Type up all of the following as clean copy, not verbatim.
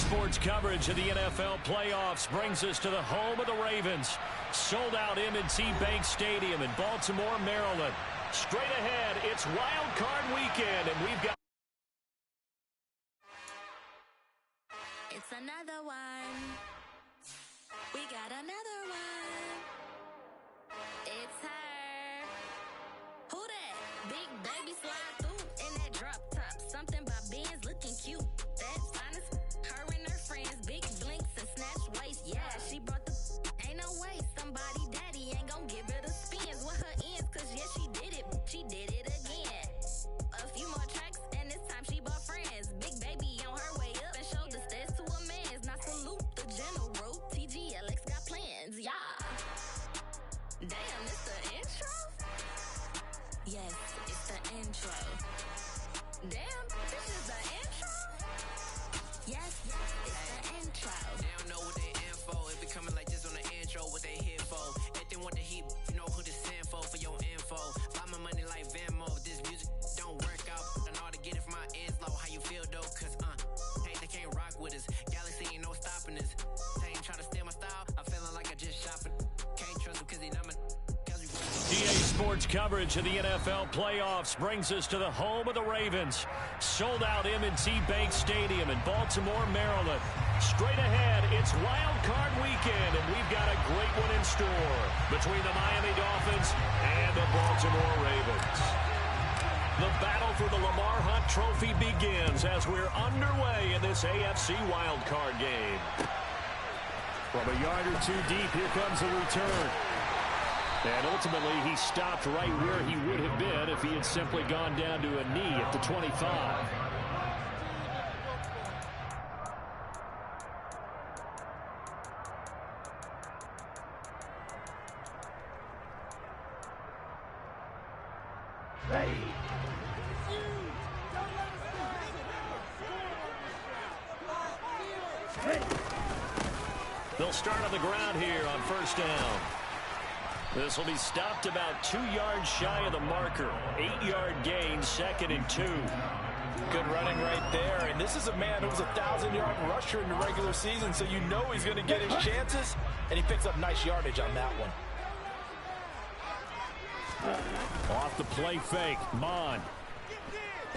Sports coverage of the NFL playoffs brings us to the home of the Ravens. Sold out M&T Bank Stadium in Baltimore, Maryland. Straight ahead, it's Wild Card Weekend, and we've got... It's another one. We got another one. It's her. Who that? Big baby slide through in that drop top. Something by Benz looking cute. That's honest. Her and her friends, big blinks and snatch waist. Yeah, she brought the... Ain't no way somebody daddy ain't gon' give her the spins with her ends. Cause yeah, she did it. She did it again. A few more tracks and this time she bought friends. Big baby on her way up and showed the stairs to a man's. Now salute the general. TGLX got plans, yeah. Damn, it's the intro? Yes, it's the intro. Damn, this is the intro? Yes, it's the intro. They don't know what they info. It be coming like this on the intro, what they here for. If they want the heat, you know who to send for your info. Buy my money like Venmo. This music don't work out. I know how to get it from my ends low. How you feel though? Cause hey, they can't rock with us. Galaxy ain't no stopping us. They ain't trying to steal my style. I'm feeling like I just shopping. Can't trust them cause they not my... DA Sports coverage of the NFL playoffs brings us to the home of the Ravens. Sold out M&T Bank Stadium in Baltimore, Maryland. Straight ahead, it's Wild Card Weekend, and we've got a great one in store between the Miami Dolphins and the Baltimore Ravens. The battle for the Lamar Hunt Trophy begins as we're underway in this AFC Wild Card game. From a yard or two deep, here comes the return. And ultimately, he stopped right where he would have been if he had simply gone down to a knee at the 25. They'll start on the ground here on first down. This will be stopped about 2 yards shy of the marker. 8-yard gain, 2nd and 2. Good running right there. And this is a man who was a 1,000-yard rusher in the regular season, so you know he's going to get his chances, and he picks up nice yardage on that one. Off the play fake, Mon.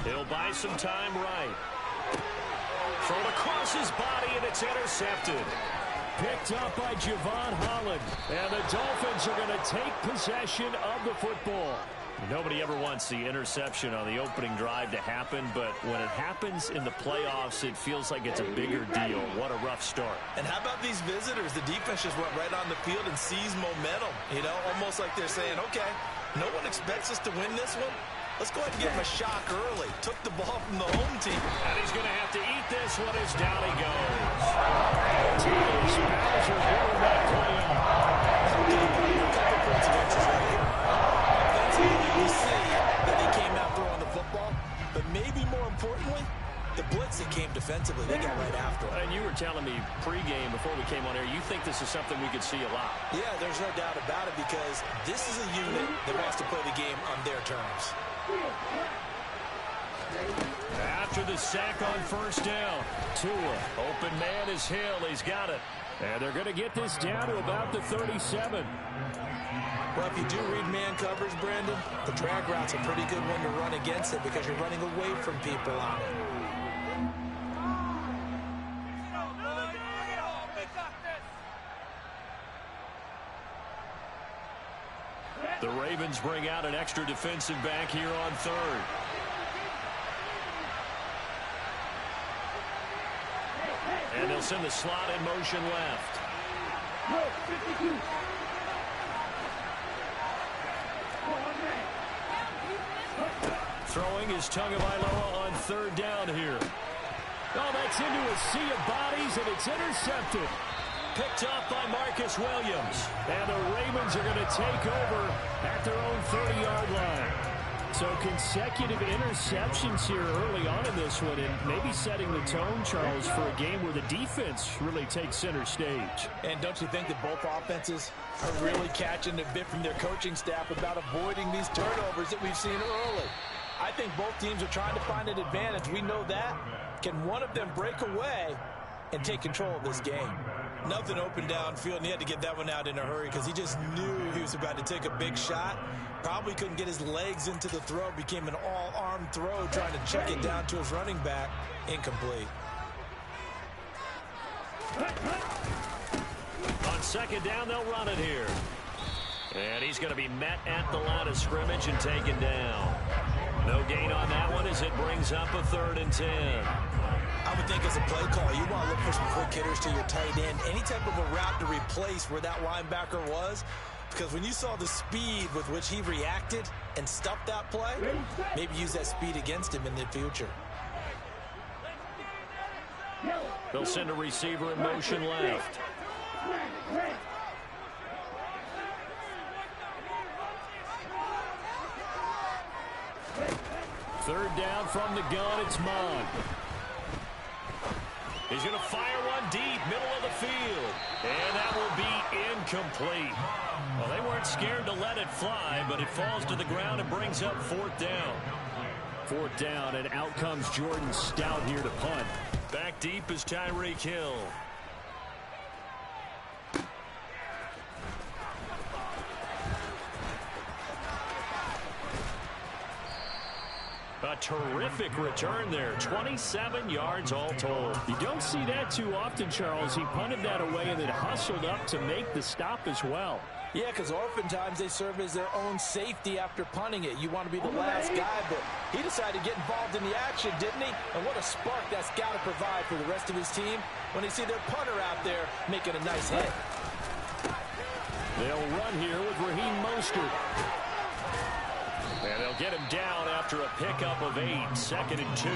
He'll buy some time right. Thrown across his body, and it's intercepted. Picked up by Javon Holland. And the Dolphins are going to take possession of the football. Nobody ever wants the interception on the opening drive to happen, but when it happens in the playoffs, it feels like it's a bigger deal. What a rough start. And how about these visitors? The defense just went right on the field and seized momentum. You know, almost like they're saying, okay, no one expects us to win this one. Let's go ahead and give him a shock early. Took the ball from the home team. And he's going to have to eat this one as down he goes. Teams, Bowser, winning that playoff. We see that they came out throwing the football, but maybe more importantly, the blitz that came defensively, they got right after it. And you were telling me pregame before we came on air, you think this is something we could see a lot. Yeah, there's no doubt about it because this is a unit that wants to play the game on their terms. After the sack on first down, Tua, open man is Hill. He's got it. And they're going to get this down to about the 37. Well, if you do read man coverage, Brandon, the drag route's a pretty good one to run against it because you're running away from people on it. The Ravens bring out an extra defensive back here on third. And they'll send the slot in motion left. Throwing is Tagovailoa on third down here. Oh, that's into a sea of bodies, and it's intercepted. Picked up by Marcus Williams. And the Ravens are going to take over at their own 30-yard line. So consecutive interceptions here early on in this one, and maybe setting the tone, Charles, for a game where the defense really takes center stage. And don't you think that both offenses are really catching a bit from their coaching staff about avoiding these turnovers that we've seen early? I think both teams are trying to find an advantage. We know that. Can one of them break away and take control of this game? Nothing open downfield, and he had to get that one out in a hurry because he just knew he was about to take a big shot. Probably couldn't get his legs into the throw. Became an all-arm throw, trying to check it down to his running back. Incomplete. On second down, they'll run it here. And he's going to be met at the line of scrimmage and taken down. No gain on that one as it brings up a 3rd and 10. I would think as a play call, you want to look for some quick hitters to your tight end. Any type of a route to replace where that linebacker was. Because when you saw the speed with which he reacted and stuffed that play, maybe use that speed against him in the future. They'll send a receiver in motion left. Third down from the gun, it's Mond. He's going to fire one deep, middle of the field. And that will be incomplete. Well, they weren't scared to let it fly, but it falls to the ground and brings up 4th down. 4th down, and out comes Jordan Stout here to punt. Back deep is Tyreek Hill. A terrific return there. 27 yards all told. You don't see that too often, Charles. He punted that away and then hustled up to make the stop as well. Yeah, because oftentimes they serve as their own safety after punting it. You want to be the last guy, but he decided to get involved in the action, didn't he? And what a spark that's got to provide for the rest of his team when they see their punter out there making a nice hit. They'll run here with Raheem Mostert. And they'll get him down after a pickup of 8, 2nd and 2.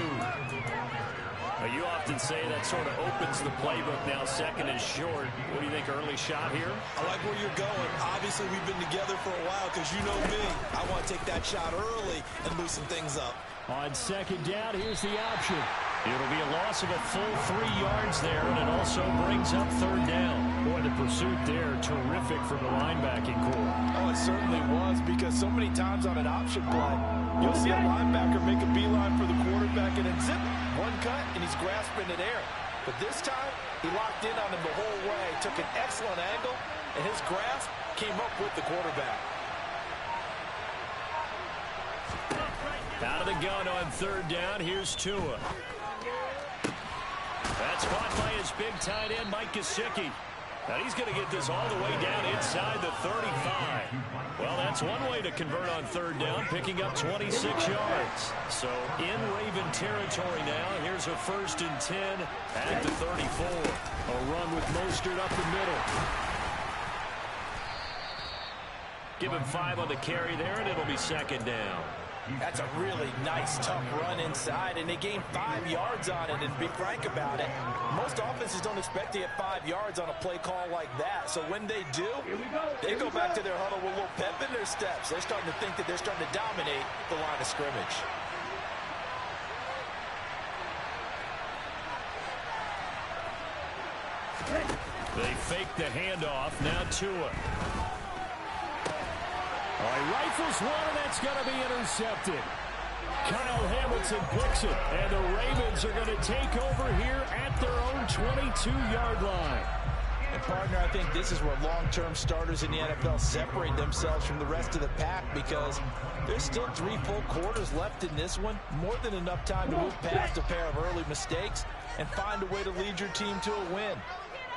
Now, you often say that sort of opens the playbook now, 2nd and short. What do you think, early shot here? I like where you're going. Obviously, we've been together for a while because you know me. I want to take that shot early and loosen things up. On 2nd down, here's the option. It'll be a loss of a full 3 yards there, and it also brings up 3rd down. Boy, the pursuit there, terrific from the linebacking core. Oh, it certainly was, because so many times on an option play, you'll see a linebacker make a beeline for the quarterback and then zip, one cut, and he's grasping it air. But this time, he locked in on him the whole way, took an excellent angle, and his grasp came up with the quarterback. Out of the gun on 3rd down, here's Tua. That's caught by his big tight end, Mike Gesicki. And he's going to get this all the way down inside the 35. Well, that's one way to convert on 3rd down, picking up 26 yards. So in Raven territory now. Here's a 1st and 10 at the 34. A run with Mostert up the middle. Give him 5 on the carry there, and it'll be 2nd down. That's a really nice, tough run inside, and they gained 5 yards on it. And to be frank about it, most offenses don't expect to get 5 yards on a play call like that. So when they do, they go back to their huddle with a little pep in their steps. They're starting to think that they're starting to dominate the line of scrimmage. They fake the handoff. Now Tua. All right, rifles one, and that's going to be intercepted. Kyle Hamilton picks it, and the Ravens are going to take over here at their own 22-yard line. And, partner, I think this is where long-term starters in the NFL separate themselves from the rest of the pack, because there's still 3 full quarters left in this one. More than enough time to move past a pair of early mistakes and find a way to lead your team to a win.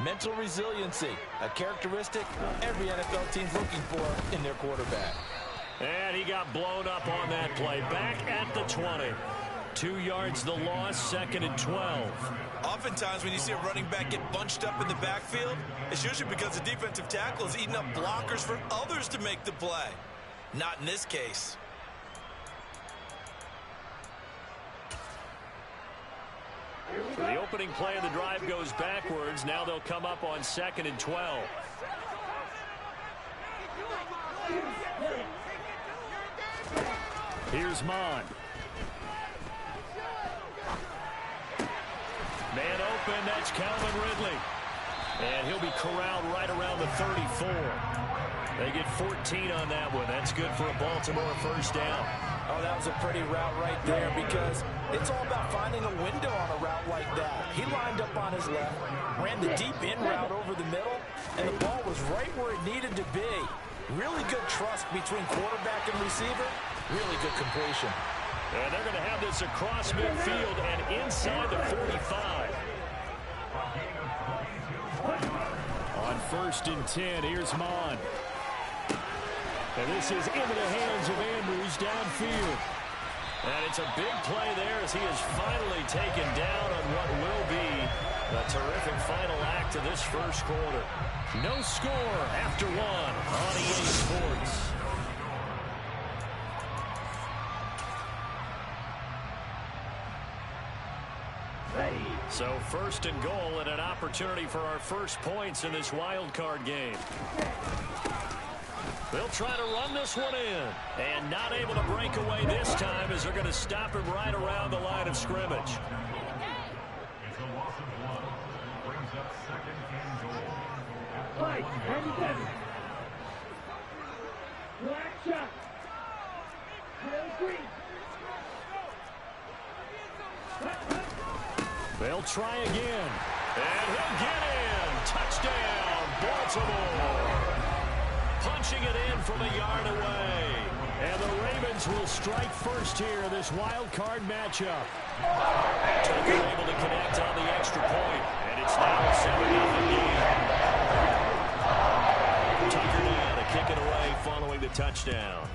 Mental resiliency, a characteristic every NFL team's looking for in their quarterback. And he got blown up on that play. Back at the 20. 2 yards the loss, 2nd and 12. Oftentimes when you see a running back get bunched up in the backfield, it's usually because the defensive tackle is eating up blockers for others to make the play. Not in this case. So the opening play of the drive goes backwards. Now they'll come up on 2nd and 12. Here's Mon. Man open, that's Calvin Ridley. And he'll be corralled right around the 34. They get 14 on that one. That's good for a Baltimore first down. Oh, that was a pretty route right there because it's all about finding a window on a route like that. He lined up on his left, ran the deep in route over the middle, and the ball was right where it needed to be. Really good trust between quarterback and receiver. Really good completion. And they're going to have this across midfield and inside the 45. On 1st and 10, here's Mon. And this is into the hands of Andrews downfield. And it's a big play there as he is finally taken down on what will be a terrific final act of this first quarter. No score after one on EA Sports. So 1st and goal and an opportunity for our first points in this wild card game. They'll try to run this one in. And not able to break away this time as they're going to stop him right around the line of scrimmage. It's a loss of 1. Brings up 2nd and goal. Fight, 97. Black shot. Green. They'll try again. And he'll get in. Touchdown, Baltimore. Punching it in from a yard away. And the Ravens will strike first here in this wild card matchup. Tucker able to connect on the extra point. And it's now a 7-0 game. Tucker now to kick it away following the touchdown.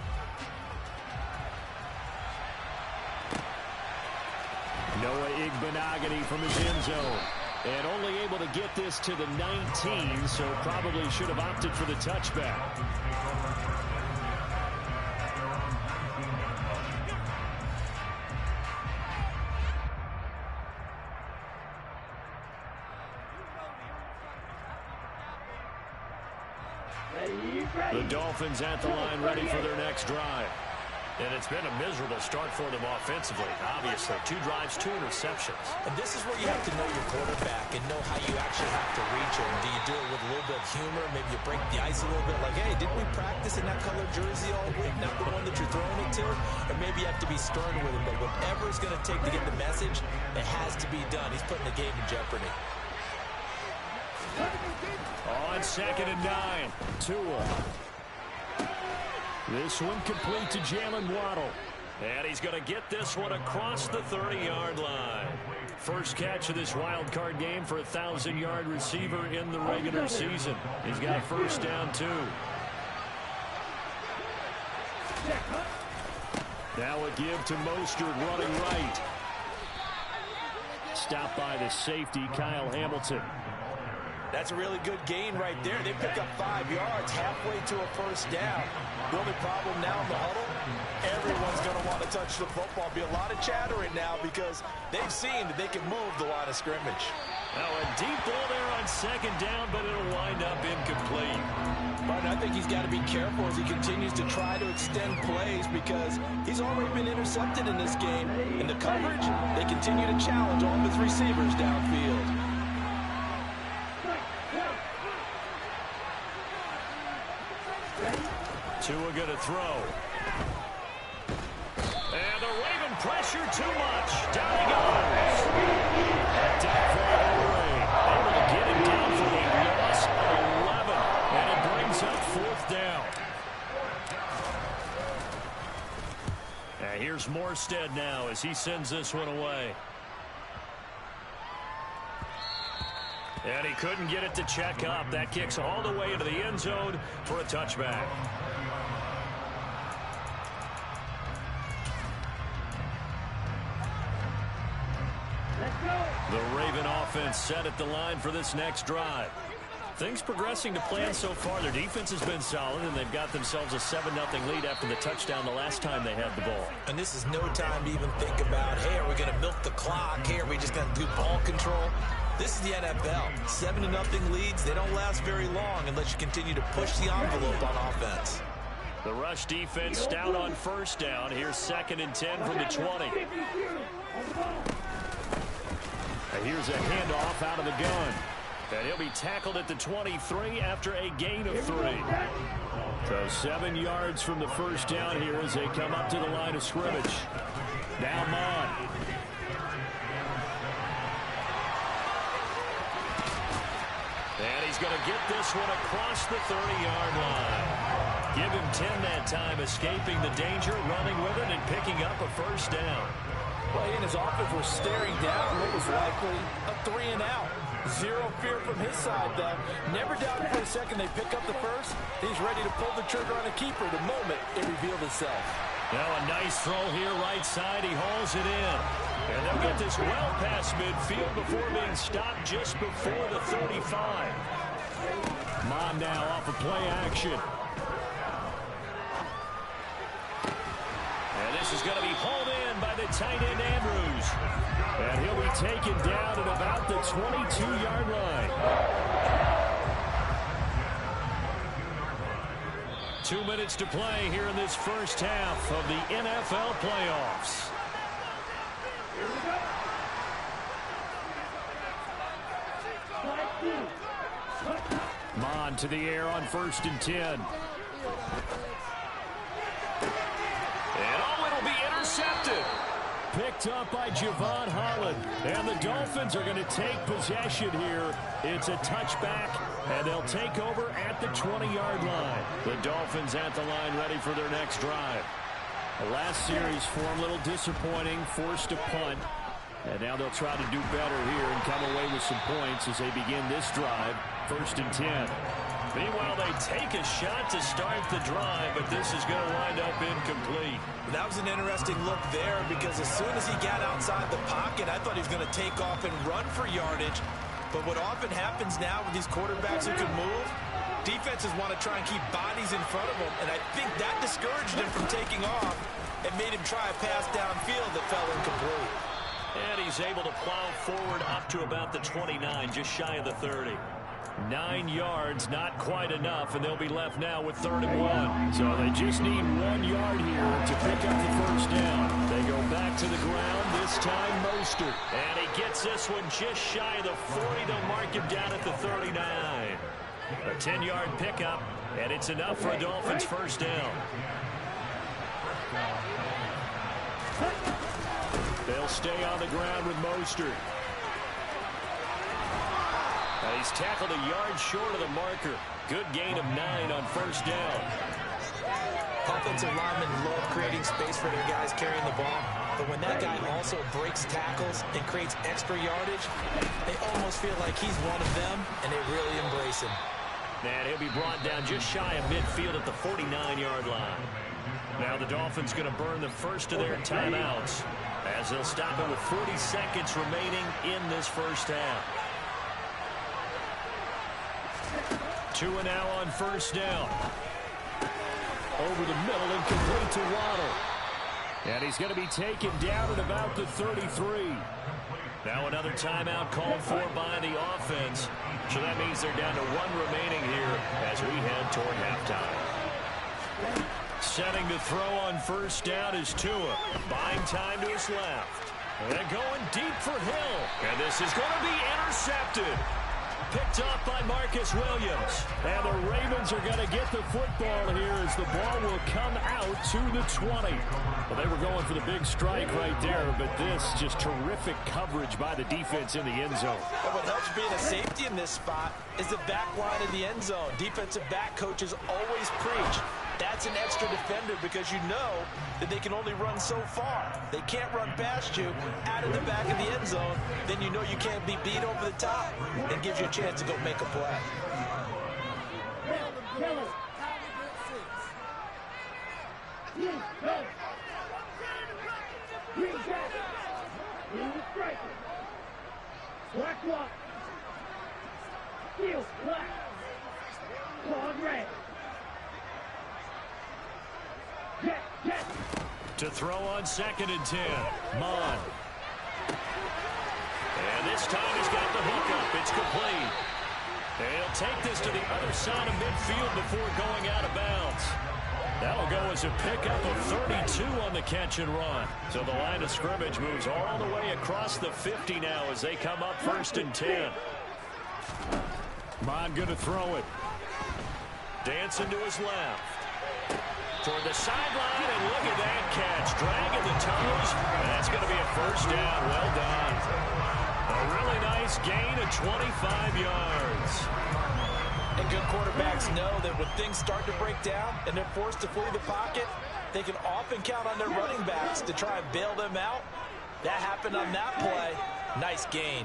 Noah Igbenogany from his end zone. And only able to get this to the 19, so probably should have opted for the touchback. The Dolphins at the line ready for their next drive. And it's been a miserable start for them offensively, obviously. 2 drives, 2 interceptions. And this is where you have to know your quarterback and know how you actually have to reach him. Do you do it with a little bit of humor? Maybe you break the ice a little bit like, hey, didn't we practice in that colored jersey all week, not the one that you're throwing it to? Or maybe you have to be stern with him. But whatever it's going to take to get the message, it has to be done. He's putting the game in jeopardy. On 2nd and 9, Tua. This one complete to Jalen Waddle. And he's going to get this one across the 30-yard line. First catch of this wild card game for a 1,000-yard receiver in the regular season. He's got a first down, too. Now a give to Mostert running right. Stopped by the safety, Kyle Hamilton. That's a really good gain right there. They pick up 5 yards halfway to a first down. The only problem now in the huddle, everyone's going to want to touch the football. Be a lot of chattering now because they've seen that they can move the line of scrimmage. Now a deep ball there on 2nd down, but it'll wind up incomplete. Martin, I think he's got to be careful as he continues to try to extend plays because he's already been intercepted in this game. In the coverage, they continue to challenge all of his receivers downfield. Tua going to throw. And the Raven pressure too much. Down he goes. Down for Ray. Able to get him down for a loss of 11. And it brings up 4th down. And here's Morstead now as he sends this one away. And he couldn't get it to check up. That kicks all the way into the end zone for a touchback. The Raven offense set at the line for this next drive. Things progressing to plan so far. Their defense has been solid, and they've got themselves a 7-0 lead after the touchdown the last time they had the ball. And this is no time to even think about, hey, are we going to milk the clock? Hey, are we just going to do ball control? This is the NFL. 7-0 leads, they don't last very long unless you continue to push the envelope on offense. The rush defense stout on first down. Here's 2nd and 10 from the 20. And here's a handoff out of the gun. And he'll be tackled at the 23 after a gain of 3. So 7 yards from the first down here as they come up to the line of scrimmage. Now Mon. And he's going to get this one across the 30-yard line. Give him 10 that time, escaping the danger, running with it, and picking up a first down. Well, he and his offense were staring down what was likely a 3 and out. Zero fear from his side, though. Never doubted for a second they pick up the first. He's ready to pull the trigger on a keeper the moment it revealed itself. Now a nice throw here, right side. He hauls it in. And they'll get this well past midfield before being stopped just before the 35. Mon now off of play action. And this is going to be hauled in by the tight end Andrews. And he'll be taken down at about the 22-yard line. 2 minutes to play here in this first half of the NFL playoffs. Mon to the air on 1st and 10. And it'll be intercepted. Picked up by Javon Holland. And the Dolphins are going to take possession here. It's a touchback, and they'll take over at the 20-yard line. The Dolphins at the line ready for their next drive. The last series for them a little disappointing, forced a punt. And now they'll try to do better here and come away with some points as they begin this drive. 1st and 10. Meanwhile, they take a shot to start the drive, but this is going to wind up incomplete. That was an interesting look there because as soon as he got outside the pocket, I thought he was going to take off and run for yardage. But what often happens now with these quarterbacks who can move, defenses want to try and keep bodies in front of them, and I think that discouraged him from taking off and made him try a pass downfield that fell incomplete. And he's able to plow forward up to about the 29, just shy of the 30. 9 yards, not quite enough, and they'll be left now with 3rd and 1. So they just need 1 yard here to pick up the first down. They go back to the ground, this time Mostert. And he gets this one just shy of the 40. They'll mark him down at the 39. A 10-yard pickup, and it's enough for a Dolphins first down. They'll stay on the ground with Mostert. He's tackled a yard short of the marker. Good gain of 9 on first down. Offensive linemen love creating space for their guys carrying the ball. But when that guy also breaks tackles and creates extra yardage, they almost feel like he's one of them, and they really embrace him. And he'll be brought down just shy of midfield at the 49-yard line. Now the Dolphins going to burn the first of their timeouts as they'll stop it with 40 seconds remaining in this first half. 2 and now on first down. Over the middle and complete to Waddle. And he's going to be taken down at about the 33. Now another timeout called for by the offense. So that means they're down to 1 remaining here as we head toward halftime. Setting to throw on first down is Tua. Buying time to his left. And going deep for Hill. And this is going to be intercepted. Picked up by Marcus Williams. And the Ravens are going to get the football here as the ball will come out to the 20. Well, they were going for the big strike right there, but this just terrific coverage by the defense in the end zone. But what helps being a safety in this spot is the back line of the end zone. Defensive back coaches always preach. That's an extra defender because you know that they can only run so far. They can't run past you out of the back of the end zone. Then you know you can't be beat over the top. It gives you a chance to go make a play. Black one. Steel black. Claude red. To throw on 2nd and 10. Mon. And this time he's got the hook up. It's complete. And he'll take this to the other side of midfield before going out of bounds. That'll go as a pickup of 32 on the catch and run. So the line of scrimmage moves all the way across the 50 now as they come up 1st and 10. Mon going to throw it. Dancing to his left. Toward the sideline, and look at that catch. Dragging the toes, and that's going to be a 1st down. Well done. A really nice gain of 25 yards. And good quarterbacks know that when things start to break down and they're forced to flee the pocket, they can often count on their running backs to try and bail them out. That happened on that play. Nice gain.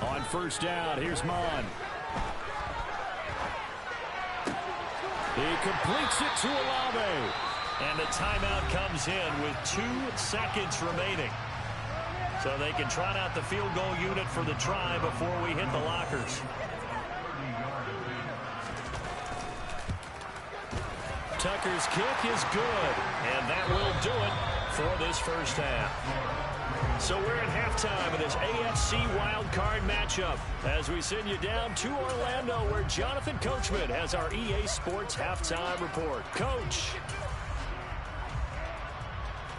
On 1st down, here's Mon. He completes it to Olave. And the timeout comes in with 2 seconds remaining. So they can trot out the field goal unit for the try before we hit the lockers. Tucker's kick is good. And that will do it for this 1st half. So we're at halftime of this AFC wildcard matchup as we send you down to Orlando where Jonathan Coachman has our EA Sports halftime report. Coach.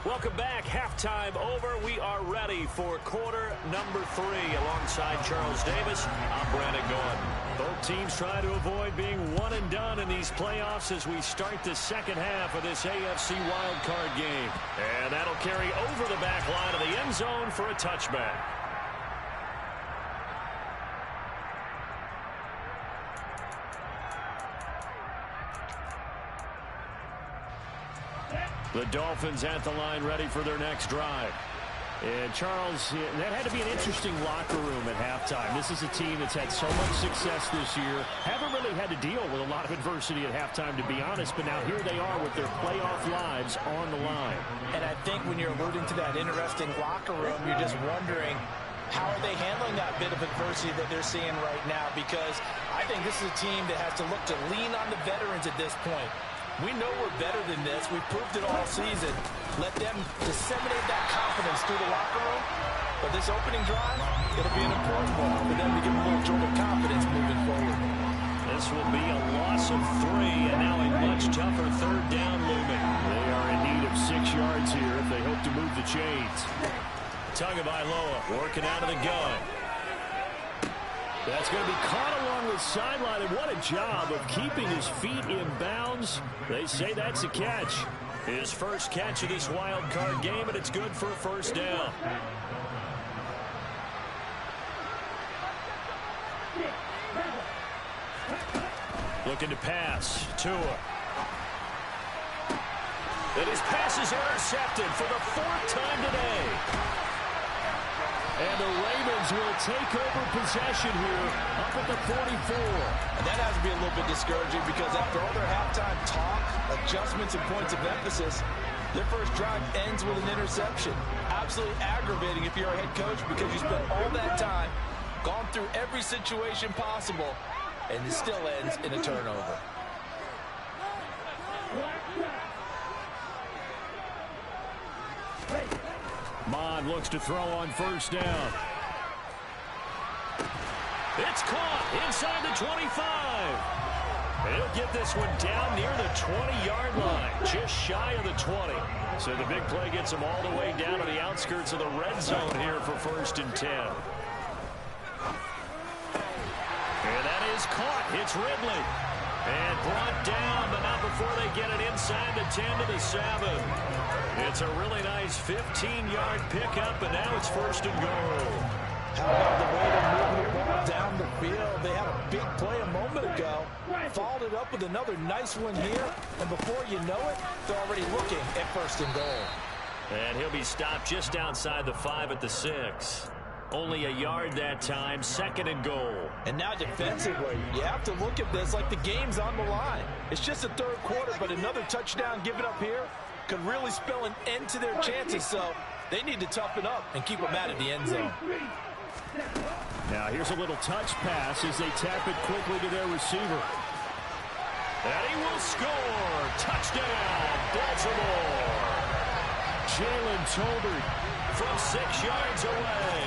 Welcome back. Halftime over. We are ready for quarter number 3 alongside Charles Davis. I'm Brandon Gordon. Both teams try to avoid being one and done in these playoffs as we start the 2nd half of this AFC wildcard game. And that'll carry over the back line of the end zone for a touchback. The Dolphins at the line ready for their next drive. And Charles, that had to be an interesting locker room at halftime. This is a team that's had so much success this year. Haven't really had to deal with a lot of adversity at halftime, to be honest. But now here they are with their playoff lives on the line. And I think when you're alluding to that interesting locker room, you're just wondering, how are they handling that bit of adversity that they're seeing right now? Because I think this is a team that has to look to lean on the veterans at this point. We know we're better than this. We've proved it all season. Let them disseminate that confidence through the locker room. But this opening drive, it'll be an important one for them to get a little jolt of confidence moving forward. This will be a loss of 3, and now a much tougher 3rd down looming. They are in need of 6 yards here if they hope to move the chains. Tagovailoa working out of the gun. That's going to be caught along the sideline, and what a job of keeping his feet in bounds. They say that's a catch. His first catch of this wild card game, and it's good for a 1st down. Looking to pass. Tua. And his pass is intercepted for the 4th time today. And the Ravens will take over possession here up at the 44. And that has to be a little bit discouraging because after all their halftime talk, adjustments, and points of emphasis, their first drive ends with an interception. Absolutely aggravating if you're a head coach because you spent all that time, gone through every situation possible, and it still ends in a turnover. Mon looks to throw on 1st down. It's caught inside the 25. He'll get this one down near the 20-yard line, just shy of the 20. So the big play gets him all the way down to the outskirts of the red zone here for 1st and 10. And that is caught. It's Ridley. And brought down, but not before they get it inside the 10 to the 7. It's a really nice 15-yard pickup, and now it's 1st and goal. How about the way they're moving the ball down the field? They had a big play a moment ago, followed it up with another nice one here, and before you know it, they're already looking at 1st and goal. And he'll be stopped just outside the 5 at the 6. Only a yard that time, 2nd and goal. And now defensively, you have to look at this like the game's on the line. It's just the 3rd quarter, but another touchdown given up here could really spell an end to their chances, so they need to toughen up and keep them out of the end zone. Now here's a little touch pass as they tap it quickly to their receiver. And he will score. Touchdown, Baltimore. Jalen Tolbert from 6 yards away.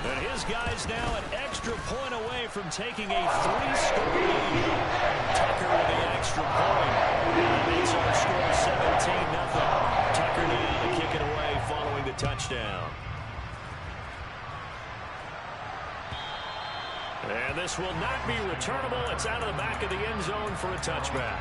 And his guy's now an extra point away from taking a 3-score lead. Tucker with the extra point. returnable. It's out of the back of the end zone for a touchback.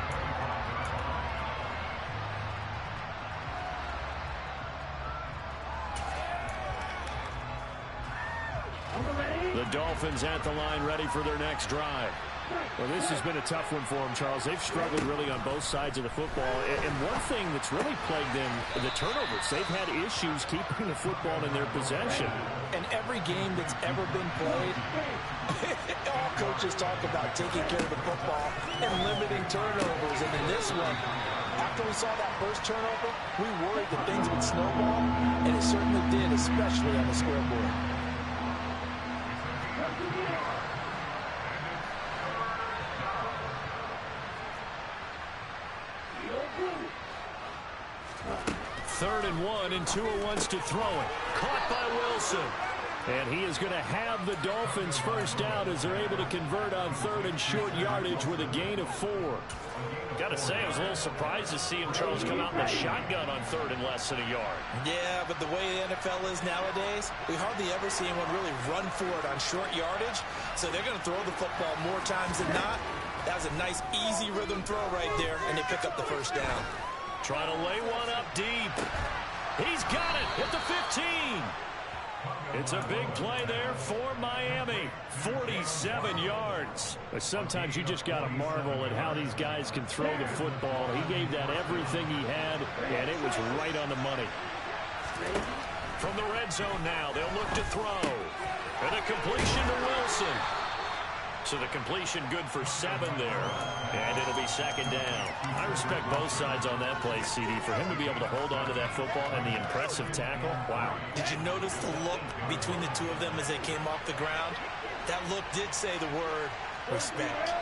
The Dolphins at the line, ready for their next drive. Well, this has been a tough one for them, Charles. They've struggled really on both sides of the football. And one thing that's really plagued them, the turnovers. They've had issues keeping the football in their possession. And every game that's ever been played, all coaches talk about taking care of the football and limiting turnovers. And in this one, after we saw that first turnover, we worried that things would snowball, and it certainly did, especially on the scoreboard. Third and 1, and Tua wants to throw it. Caught by Wilson. And he is going to have the Dolphins first down as they're able to convert on third and short yardage with a gain of 4. Got to say, I was a little surprised to see him, Charles, come out in the shotgun on third and less than a yard. Yeah, but the way the NFL is nowadays, we hardly ever see anyone really run for it on short yardage. So they're going to throw the football more times than not. That was a nice, easy rhythm throw right there, and they pick up the first down. Trying to lay one up deep. He's got it at the 15. It's a big play there for Miami. 47 yards. But sometimes you just got to marvel at how these guys can throw the football. He gave that everything he had, and it was right on the money. From the red zone now, they'll look to throw. And a completion to Wilson. So the completion good for 7 there. And it'll be second down. I respect both sides on that play, CD. For him to be able to hold on to that football and the impressive tackle, wow. Did you notice the look between the two of them as they came off the ground? That look did say the word respect.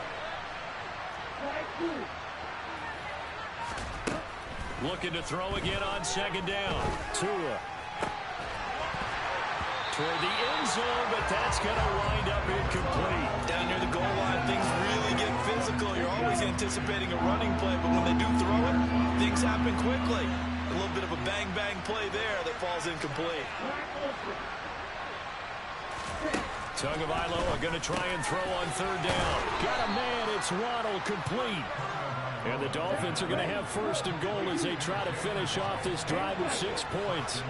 Looking to throw again on second down. Tua. Toward the end zone, but that's going to wind up incomplete. Down near the goal line, things really get physical. You're always anticipating a running play, but when they do throw it, things happen quickly. A little bit of a bang-bang play there that falls incomplete. Tagovailoa going to try and throw on third down. Got a man, it's Waddle, complete. And the Dolphins are going to have first and goal as they try to finish off this drive with 6 points.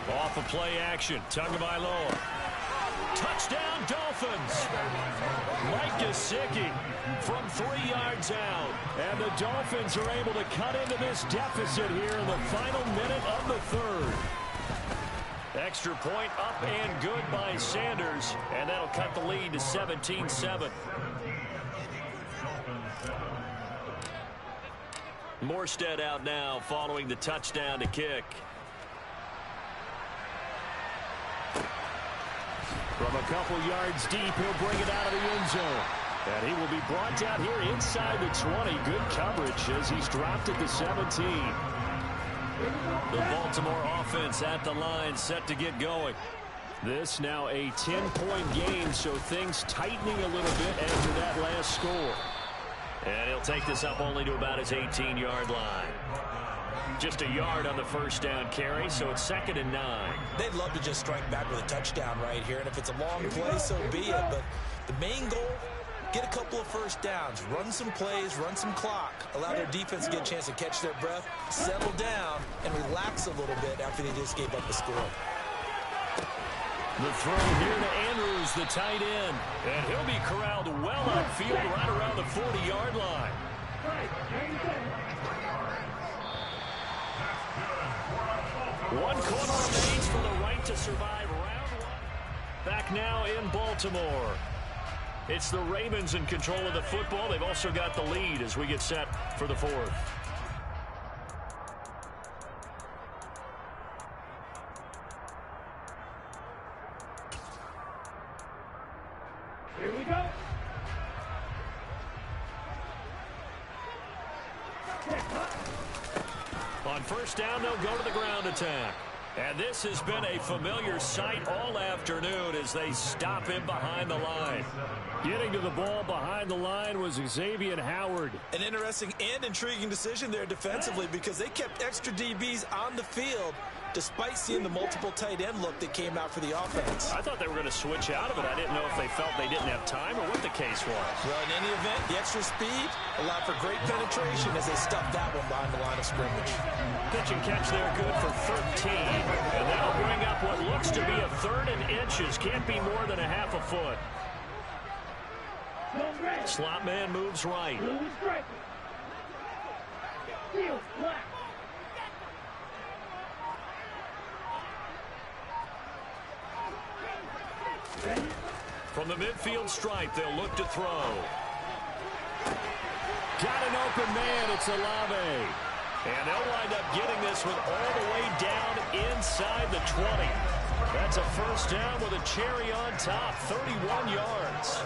Off of play action, Tagovailoa. Touchdown, Dolphins. Mike Gesicki from 3 yards out. And the Dolphins are able to cut into this deficit here in the final minute of the third. Extra point up and good by Sanders. And that'll cut the lead to 17-7. Morstead out now following the touchdown to kick. From a couple yards deep, he'll bring it out of the end zone. And he will be brought down here inside the 20. Good coverage as he's dropped at the 17. The Baltimore offense at the line, set to get going. This now a 10-point game, so things tightening a little bit after that last score. And he'll take this up only to about his 18-yard line. Just a yard on the first down carry, so it's 2nd and 9. They'd love to just strike back with a touchdown right here, and if it's a long play, so be it. But the main goal, get a couple of first downs, run some plays, run some clock, allow their defense to get a chance to catch their breath, settle down, and relax a little bit after they just gave up a score. The throw here to Andrews, the tight end. And he'll be corralled well upfield right around the 40-yard line. One quarter remains for the right to survive round 1. Back now in Baltimore. It's the Ravens in control of the football. They've also got the lead as we get set for the 4th. Here we go. On first down, they'll go to the ground attack. And this has been a familiar sight all afternoon as they stop him behind the line. Getting to the ball behind the line was Xavier Howard. An interesting and intriguing decision there defensively because they kept extra DBs on the field despite seeing the multiple tight end look that came out for the offense. I thought they were going to switch out of it. I didn't know if they felt they didn't have time or what the case was. Well, in any event, the extra speed allowed for great penetration as they stuffed that one behind the line of scrimmage. Pitch and catch there, good for 13. And that'll bring up what looks to be a 3rd and inches. Can't be more than a half a foot. Slot man moves right. From the midfield stripe, they'll look to throw. Got an open man. It's Olave. And they'll wind up getting this one all the way down inside the 20. That's a first down with a cherry on top, 31 yards.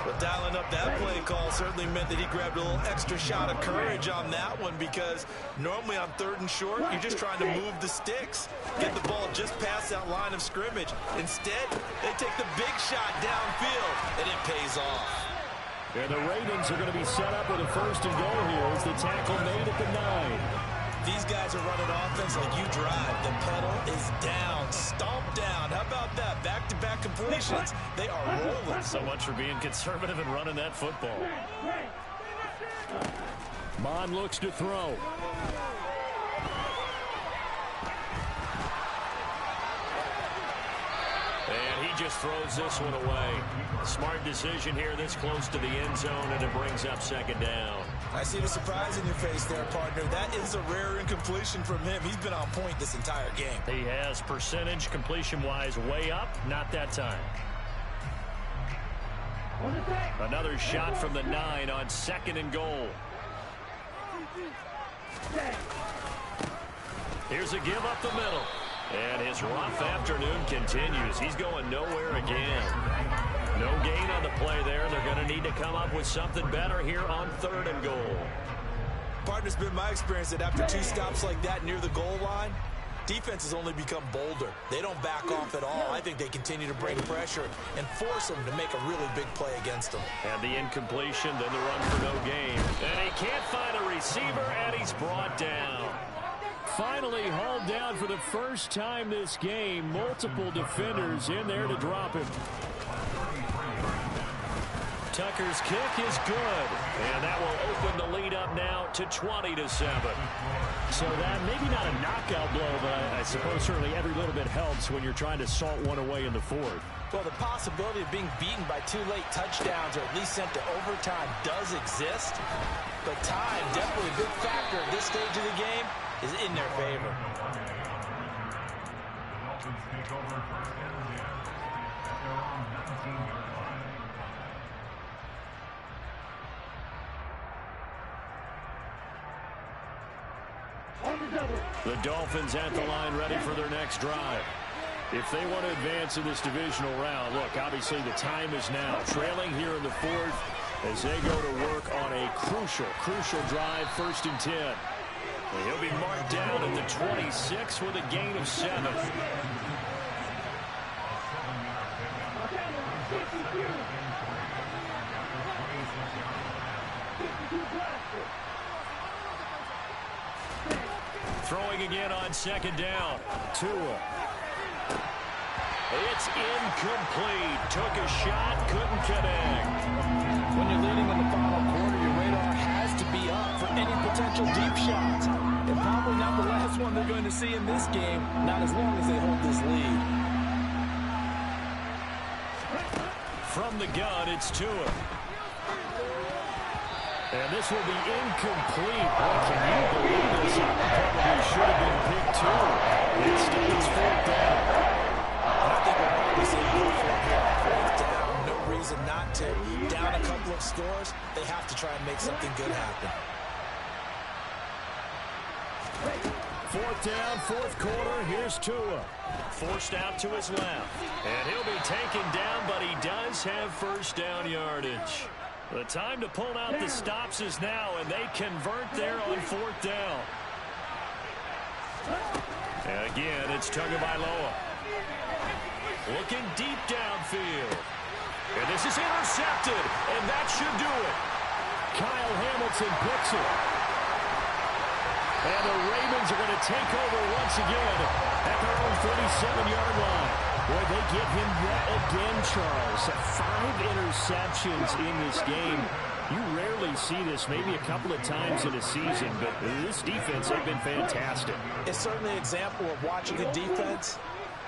But dialing up that play call certainly meant that he grabbed a little extra shot of courage on that one, because normally on 3rd and short, you're just trying to move the sticks, get the ball just past that line of scrimmage. Instead, they take the big shot downfield, and it pays off. And the Ravens are going to be set up with a 1st and goal here as the tackle made at the 9. These guys are running offense like you drive. The pedal is down, stomp down. How about that? Back-to-back completions. They are rolling. So much for being conservative and running that football. Mon looks to throw. And he just throws this one away. Smart decision here this close to the end zone, and it brings up 2nd down. I see the surprise in your face there, partner. That is a rare incompletion from him. He's been on point this entire game. He has percentage completion-wise way up, not that time. Another shot from the 9 on 2nd and goal. Here's a give up the middle. And his rough afternoon continues. He's going nowhere again. No gain on the play there. They're going to need to come up with something better here on 3rd and goal. Partner's been my experience that after 2 stops like that near the goal line, defense has only become bolder. They don't back off at all. I think they continue to bring pressure and force them to make a really big play against them. And the incompletion, then the run for no gain. And he can't find a receiver, and he's brought down. Finally hauled down for the first time this game. Multiple defenders in there to drop him. Tucker's kick is good, and that will open the lead up now to 20-7. So that maybe not a knockout blow, but I suppose certainly every little bit helps when you're trying to salt one away in the 4th. Well, the possibility of being beaten by 2 late touchdowns or at least sent to overtime does exist, but time, definitely a big factor at this stage of the game, is in their favor. Dolphins take over 1st and 10 at their own 19-yard line. The Dolphins at the line ready for their next drive. If they want to advance in this divisional round, look, obviously the time is now. Trailing here in the 4th as they go to work on a crucial drive, 1st and 10. And he'll be marked down at the 26 with a gain of 7. Throwing again on 2nd down. Tua. It's incomplete. Took a shot, couldn't connect. When you're leading in the final quarter, your radar has to be up for any potential deep shots. And probably not the last one they're going to see in this game, not as long as they hold this lead. From the gun, it's Tua. And this will be incomplete. Boy, can you believe this? Probably should have been picked too. Instead, it's 4th down. I think we'll probably see go for it here. 4th down, no reason not to. Down a couple of scores, they have to try and make something good happen. 4th down, 4th quarter. Here's Tua. Forced out to his left. And he'll be taken down, but he does have 1st down yardage. The time to pull out the stops is now, and they convert there on 4th down. And again, it's Tagovailoa. Looking deep downfield. And this is intercepted, and that should do it. Kyle Hamilton picks it. And the Ravens are going to take over once again at their own 37-yard line. Boy, they get him yet again, Charles. 5 interceptions in this game. You rarely see this, maybe a couple of times in a season, but this defense has been fantastic. It's certainly an example of watching a defense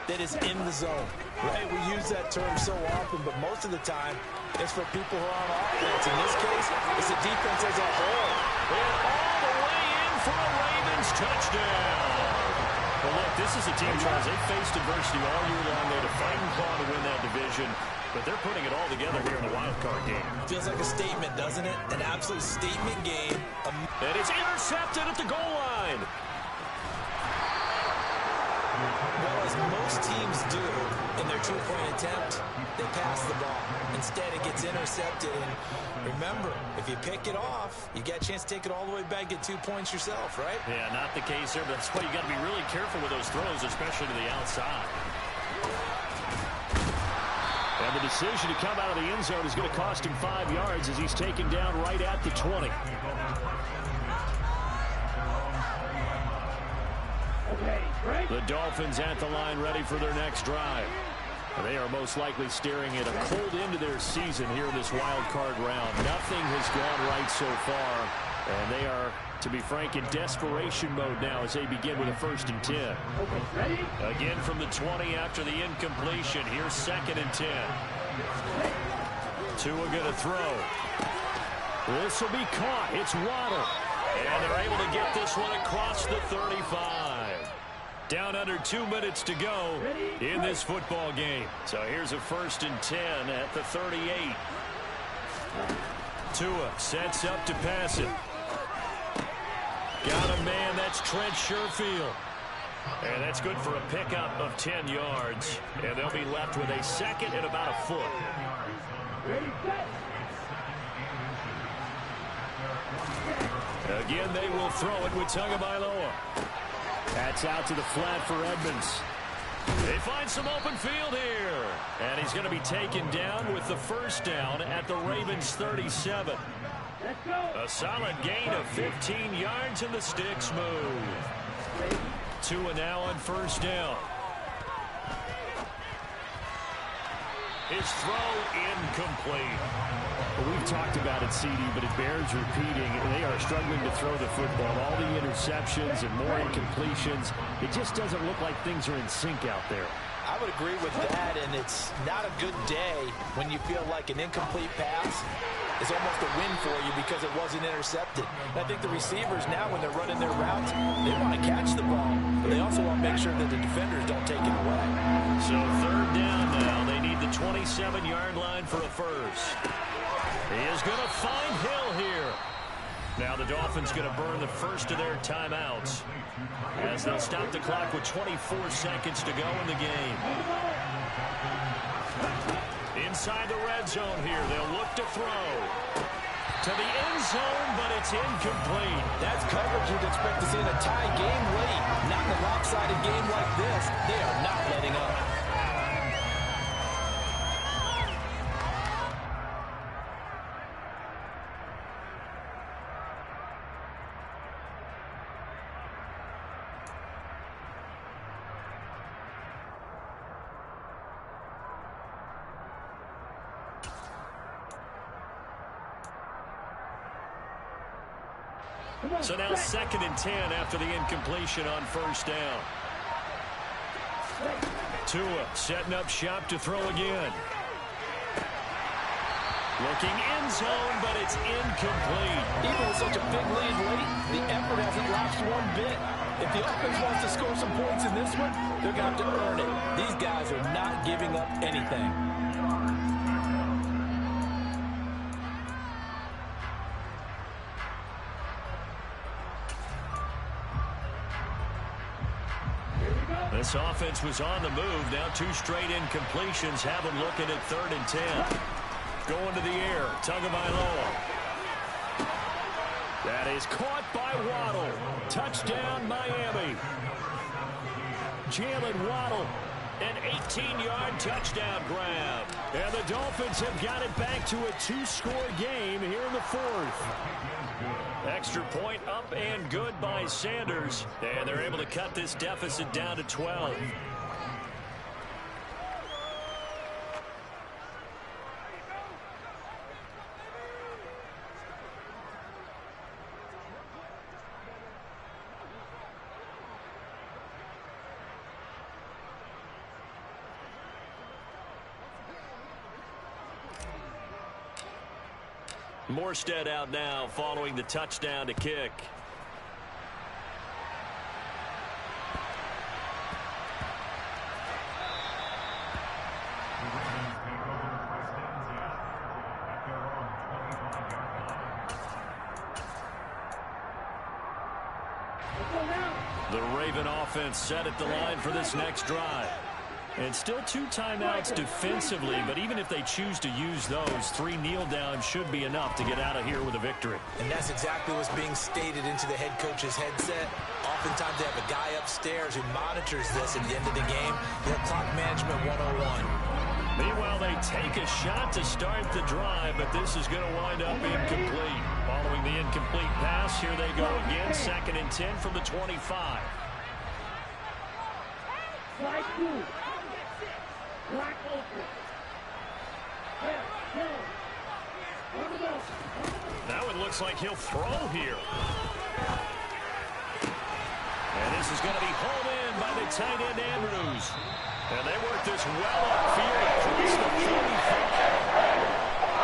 that is in the zone, right? We use that term so often, but most of the time, it's for people who are on offense. In this case, it's the defense as a whole. And all the way in for a Ravens touchdown. Well, look, this is a team, Charles, they faced adversity all year long. They had to fight and claw to win that division, but they're putting it all together here in the wild card game. Feels like a statement, doesn't it? An absolute statement game. And it's intercepted at the goal line. Well, as most teams do in their two-point attempt, they pass the ball. Instead, it gets intercepted. And remember, if you pick it off, you get a chance to take it all the way back, get 2 points yourself, right? Yeah, not the case here, but that's why you got to be really careful with those throws, especially to the outside. And the decision to come out of the end zone is going to cost him 5 yards as he's taken down right at the 20. The Dolphins at the line ready for their next drive. They are most likely staring at a cold end to their season here in this wild card round. Nothing has gone right so far, and they are, to be frank, in desperation mode now as they begin with a 1st and 10. Again from the 20 after the incompletion. Here's 2nd and 10. Tua going to throw. This will be caught. It's Waddle. And they're able to get this one across the 35. Down under 2 minutes to go in this football game. So here's a 1st and 10 at the 38. Tua sets up to pass it. Got a man, that's Trent Sherfield. And that's good for a pickup of 10 yards. And they'll be left with a 2nd and about a foot. Again, they will throw it with Tagovailoa. That's out to the flat for Edmonds. They find some open field here. And he's going to be taken down with the 1st down at the Ravens 37. A solid gain of 15 yards and the sticks move. Tua now on 1st down. His throw incomplete. Well, we've talked about it, CD, but it bears repeating. They are struggling to throw the football. All the interceptions and more incompletions. It just doesn't look like things are in sync out there. I would agree with that, and it's not a good day when you feel like an incomplete pass is almost a win for you because it wasn't intercepted. And I think the receivers now, when they're running their routes, they want to catch the ball, but they also want to make sure that the defenders don't take it away. So 3rd down now. They need the 27-yard line for a 1st. He is going to find Hill here. Now the Dolphins going to burn the 1st of their timeouts as they'll stop the clock with 24 seconds to go in the game. Inside the red zone here, they'll look to throw. To the end zone, but it's incomplete. That's coverage you'd expect to see in a tie game late. Not in a lopsided game like this. They are not letting up. So now 2nd and 10 after the incompletion on 1st down. Tua setting up shop to throw again. Looking end zone, but it's incomplete. Even with such a big lead late, the effort hasn't lapsed one bit. If the offense wants to score some points in this one, they're going to have to earn it. These guys are not giving up anything. This offense was on the move. Now 2 straight incompletions have them looking at 3rd and 10. Going to the air. Tagovailoa. That is caught by Waddle. Touchdown, Miami. Jalen Waddle An 18-yard touchdown grab. And the Dolphins have got it back to a 2-score game here in the fourth. Extra point up and good by Sanders. And they're able to cut this deficit down to 12. Morstead out now following the touchdown to kick. The Raven offense set at the line for this next drive. And still 2 timeouts defensively, but even if they choose to use those, 3 kneel downs should be enough to get out of here with a victory. And that's exactly what's being stated into the head coach's headset. Oftentimes they have a guy upstairs who monitors this at the end of the game. Their clock management 101. Meanwhile, they take a shot to start the drive, but this is going to wind up incomplete. Following the incomplete pass, here they go again, 2nd and 10 from the 25. Slide 2. Black open. Now it looks like he'll throw here. And this is going to be hauled in by the tight end Andrews. And they work this well upfield across the 45.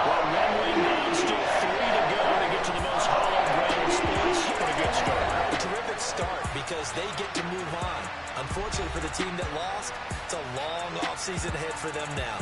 Well, 1 wing down, still 3 to go to get to the most hollow ground sports. What a good start. A terrific start because they get to move on. Unfortunately for the team that lost, it's a long offseason ahead for them now.